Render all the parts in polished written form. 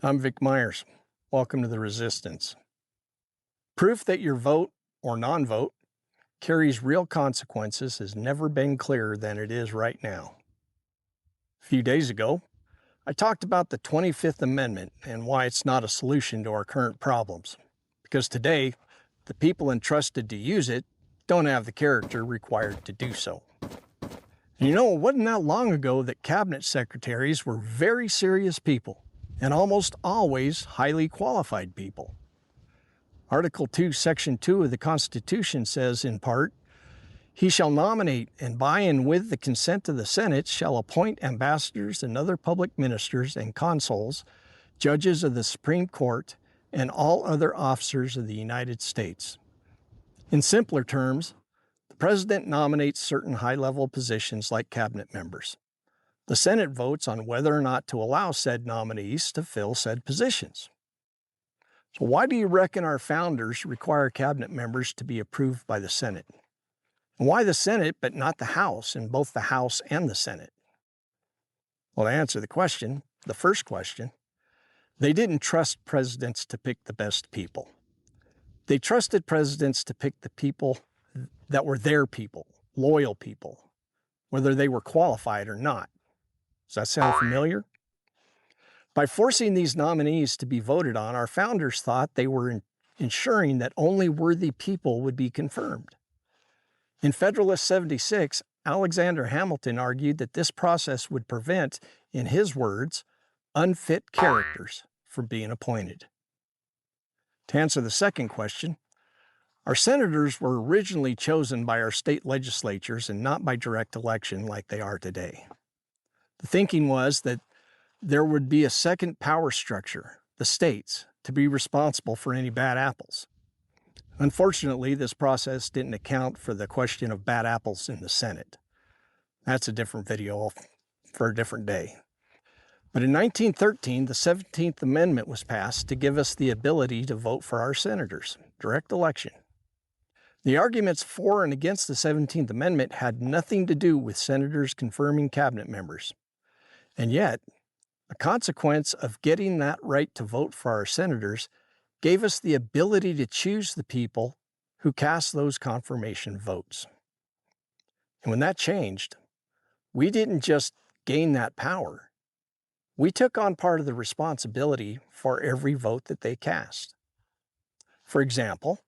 I'm Vic Myers. Welcome to the Resistance. Proof that your vote or non-vote carries real consequences has never been clearer than it is right now. A few days ago, I talked about the 25th Amendment and why it's not a solution to our current problems. Because today, the people entrusted to use it don't have the character required to do so. And it wasn't that long ago that cabinet secretaries were very serious people and almost always highly qualified people. Article 2, Section 2 of the Constitution says, in part, "He shall nominate, and by and with the consent of the Senate shall appoint ambassadors and other public ministers and consuls, judges of the Supreme Court, and all other officers of the United States." In simpler terms, the President nominates certain high-level positions like cabinet members. The Senate votes on whether or not to allow said nominees to fill said positions. So why do you reckon our founders require cabinet members to be approved by the Senate? And why the Senate but not the House in both the House and the Senate? Well, to answer the first question, they didn't trust presidents to pick the best people. They trusted presidents to pick the people that were their people, loyal people, whether they were qualified or not. Does that sound familiar? By forcing these nominees to be voted on, our founders thought they were ensuring that only worthy people would be confirmed. In Federalist 76, Alexander Hamilton argued that this process would prevent, in his words, unfit characters from being appointed. To answer the second question, our senators were originally chosen by our state legislatures and not by direct election like they are today. The thinking was that there would be a second power structure, the states, to be responsible for any bad apples. Unfortunately, this process didn't account for the question of bad apples in the Senate. That's a different video for a different day. But in 1913, the 17th Amendment was passed to give us the ability to vote for our senators, direct election. The arguments for and against the 17th Amendment had nothing to do with senators confirming cabinet members. And yet, a consequence of getting that right to vote for our senators gave us the ability to choose the people who cast those confirmation votes. And when that changed, we didn't just gain that power. We took on part of the responsibility for every vote that they cast. For example,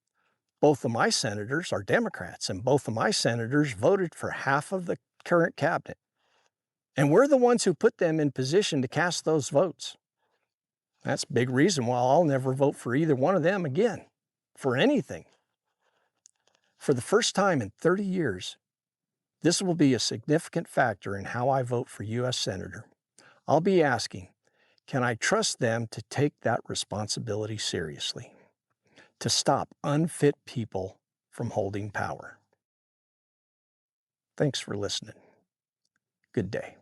both of my senators are Democrats, and both of my senators voted for half of the current cabinet. And we're the ones who put them in position to cast those votes. That's a big reason why I'll never vote for either one of them again, for anything. For the first time in 30 years, this will be a significant factor in how I vote for U.S. Senator. I'll be asking, can I trust them to take that responsibility seriously, to stop unfit people from holding power? Thanks for listening. Good day.